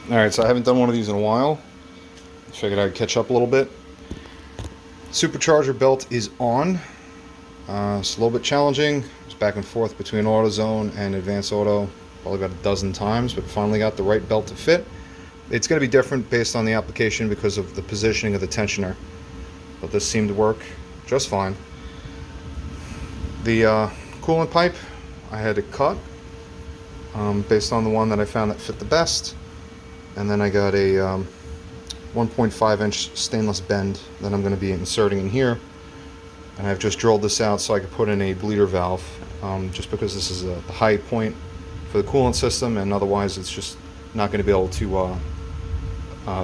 Alright, so I haven't done one of these in a while. Figured I'd catch up a little bit. Supercharger belt is on. It's a little bit challenging. It's back and forth between AutoZone and Advanced Auto probably about a dozen times, but finally got the right belt to fit. It's going to be different based on the application because of the positioning of the tensioner, but this seemed to work just fine. The coolant pipe I had to cut based on the one that I found that fit the best, and then I got a 1.5 inch stainless bend that I'm going to be inserting in here, and I've just drilled this out so I could put in a bleeder valve, just because this is the high point for the coolant system, and otherwise it's just not going to be able to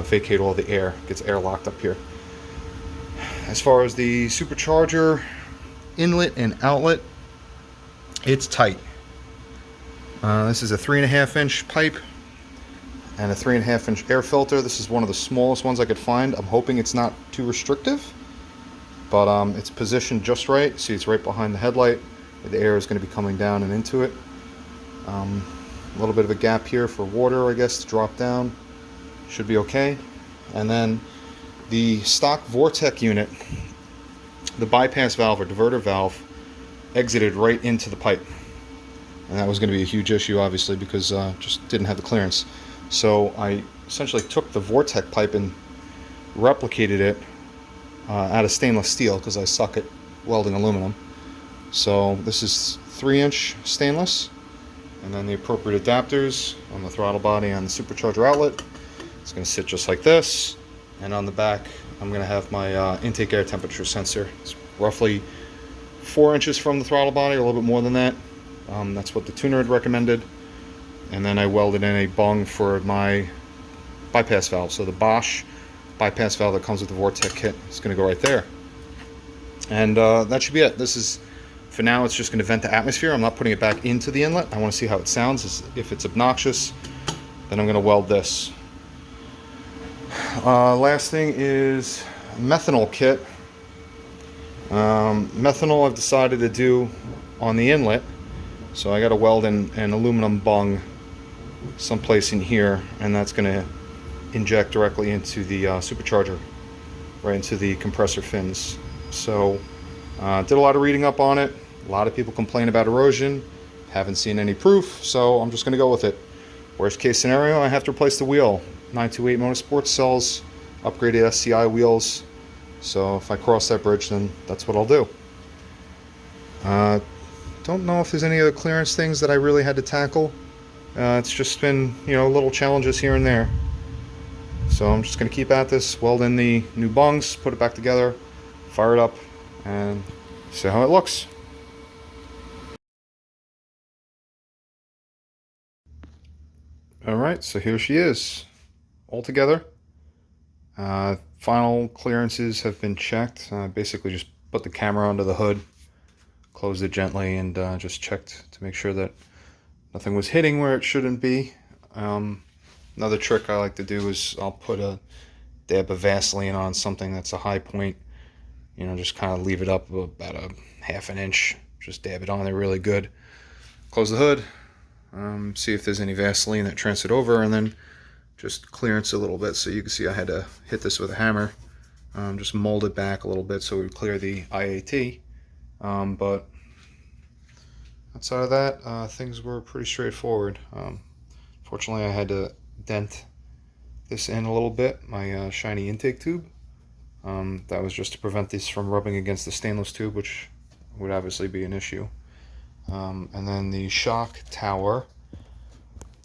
vacate all the air. It gets airlocked up here. As far as the supercharger inlet and outlet, it's tight. This is a 3.5 inch pipe and a 3.5 inch air filter. This is one of the smallest ones I could find. I'm hoping it's not too restrictive, but it's positioned just right. See, it's right behind the headlight. The air is going to be coming down and into it. A little bit of a gap here for water, I guess, to drop down. Should be okay. And then the stock Vortech unit, the bypass valve or diverter valve, exited right into the pipe. And that was going to be a huge issue, obviously, because just didn't have the clearance. So I essentially took the Vortech pipe and replicated it out of stainless steel because I suck at welding aluminum. So this is 3-inch stainless, and then the appropriate adapters on the throttle body and the supercharger outlet. It's going to sit just like this, and on the back I'm going to have my intake air temperature sensor. It's roughly 4 inches from the throttle body, a little bit more than that. That's what the tuner had recommended. And then I welded in a bung for my bypass valve. So the Bosch bypass valve that comes with the Vortech kit is going to go right there. And that should be it. This is, for now, it's just going to vent the atmosphere. I'm not putting it back into the inlet. I want to see how it sounds. If it's obnoxious, then I'm going to weld this. Last thing is methanol kit. Methanol I've decided to do on the inlet. So I got to weld an aluminum bung someplace in here, and that's going to inject directly into the supercharger, right into the compressor fins. So did a lot of reading up on it. A lot of people complain about erosion. Haven't seen any proof, so I'm just going to go with it. Worst case scenario, I have to replace the wheel. 928 Motorsports sells upgraded SCi wheels, so if I cross that bridge, then that's what I'll do. Don't know if there's any other clearance things that I really had to tackle. It's just been, little challenges here and there. So I'm just going to keep at this, weld in the new bungs, put it back together, fire it up, and see how it looks. Alright, so here she is, all together. Final clearances have been checked. Basically just put the camera under the hood, closed it gently, and just checked to make sure that nothing was hitting where it shouldn't be. Another trick I like to do is I'll put a dab of Vaseline on something that's a high point. Just kind of leave it up about a 1/2 inch. Just dab it on there really good. Close the hood. See if there's any Vaseline that transferred over, and then just clearance a little bit. So you can see I had to hit this with a hammer. Just mold it back a little bit so we would clear the IAT. But outside of that, things were pretty straightforward. Fortunately, I had to dent this in a little bit, my shiny intake tube. That was just to prevent this from rubbing against the stainless tube, which would obviously be an issue. And then the shock tower,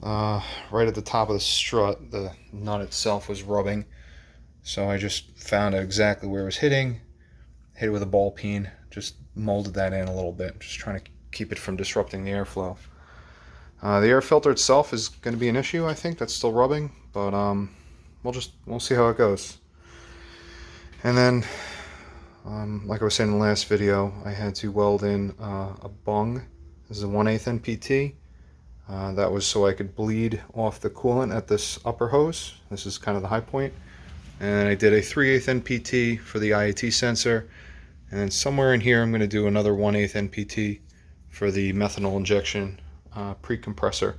right at the top of the strut, the nut itself was rubbing. So I just found out exactly where it was hitting, hit it with a ball peen, just molded that in a little bit, just trying to keep it from disrupting the airflow. The air filter itself is going to be an issue, I think. That's still rubbing, but we'll see how it goes. And then, like I was saying in the last video, I had to weld in a bung. This is a 1/8 NPT. That was so I could bleed off the coolant at this upper hose. This is kind of the high point. And I did a 3/8 NPT for the IAT sensor. And then somewhere in here I'm going to do another 1/8 NPT for the methanol injection pre-compressor.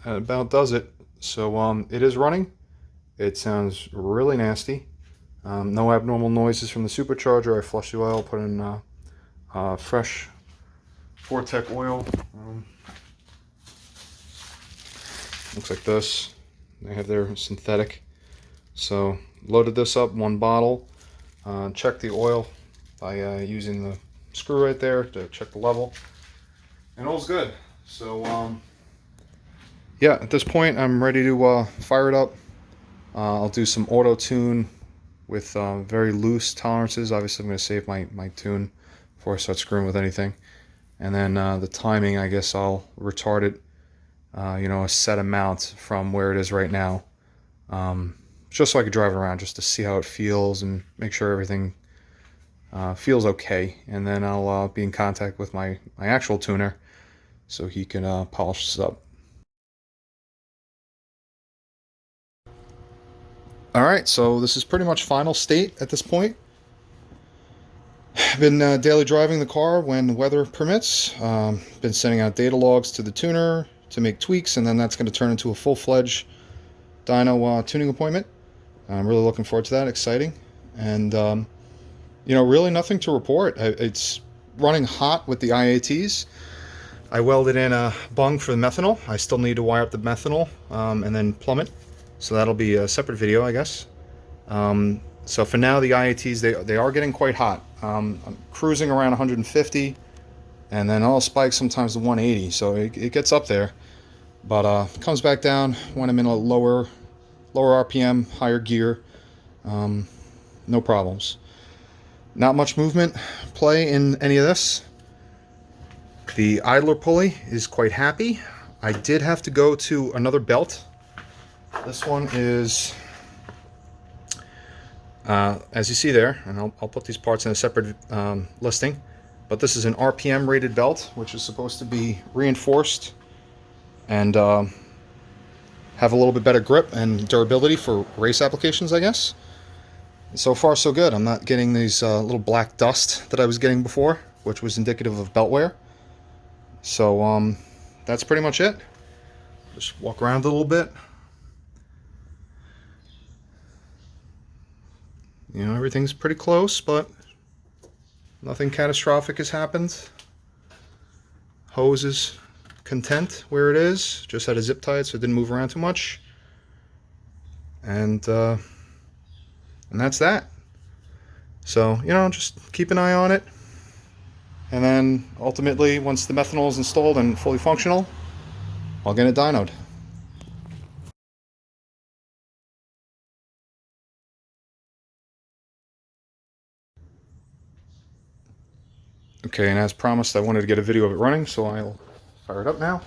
That about does it. So it is running. It sounds really nasty. No abnormal noises from the supercharger. I flushed the oil, put in fresh Vortech oil. Looks like this. They have their synthetic. So loaded this up, 1 bottle. Checked the oil by using the screw right there to check the level. And all's good. So yeah, at this point I'm ready to fire it up. I'll do some auto tune with very loose tolerances. Obviously I'm going to save my tune before I start screwing with anything. And then the timing, I guess I'll retard it, you know, a set amount from where it is right now. Just so I could drive it around just to see how it feels and make sure everything feels okay. And then I'll be in contact with my actual tuner so he can polish this up. Alright, so this is pretty much final state at this point. I've been daily driving the car when weather permits. Been sending out data logs to the tuner to make tweaks, and then that's going to turn into a full-fledged dyno tuning appointment. I'm really looking forward to that. Exciting. And you know, really nothing to report. It's running hot with the IATs. I welded in a bung for the methanol. I still need to wire up the methanol and then plumb it. So that'll be a separate video, I guess. So for now, the IATs, they are getting quite hot. I'm cruising around 150, and then I'll spike sometimes to 180. So it gets up there, but it comes back down when I'm in a lower RPM, higher gear. No problems. Not much movement play in any of this. The idler pulley is quite happy. I did have to go to another belt. This one is, as you see there, and I'll put these parts in a separate listing, but this is an RPM rated belt, which is supposed to be reinforced and have a little bit better grip and durability for race applications, I guess. And so far so good. I'm not getting these little black dust that I was getting before, which was indicative of belt wear. So that's pretty much it. Just walk around a little bit. You know, everything's pretty close, but nothing catastrophic has happened. Hose is content where it is. Just had a zip tie it so it didn't move around too much. And that's that. So, you know, just keep an eye on it. And then ultimately, once the methanol is installed and fully functional, I'll get it dynoed. Okay, and as promised, I wanted to get a video of it running, so I'll fire it up now.